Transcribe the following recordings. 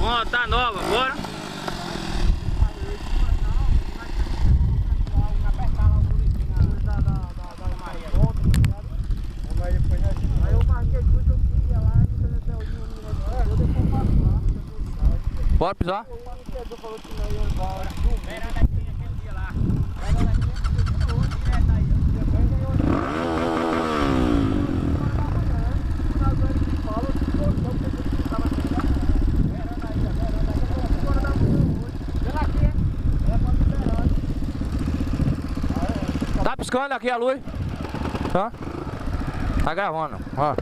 moto tá nova, bora? Aí eu marquei tudo, eu queria lá, então até o dia depois eu passo lá. Bora pisar? O Pedro falou que não ia embora. Veranda aqui aquele dia lá. Tá piscando aqui a luz? Tá? Tá gravando, ó.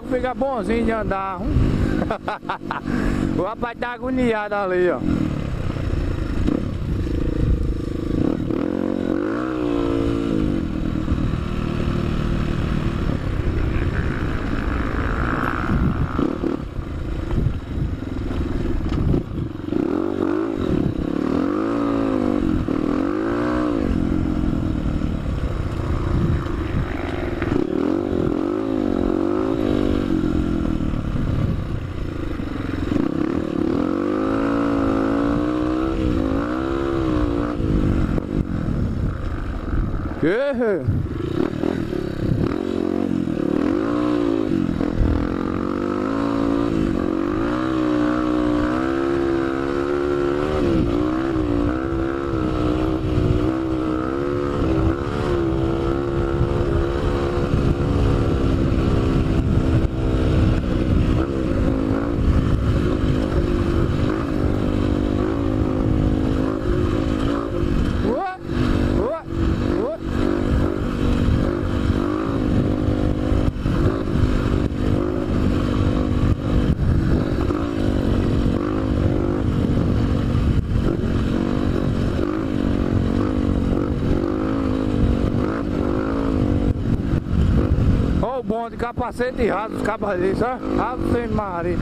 Fica bonzinho de andar. O rapaz tá agoniado ali, ó. Ó o bonde, capacete raso, os cabas ali, só raso sem marido.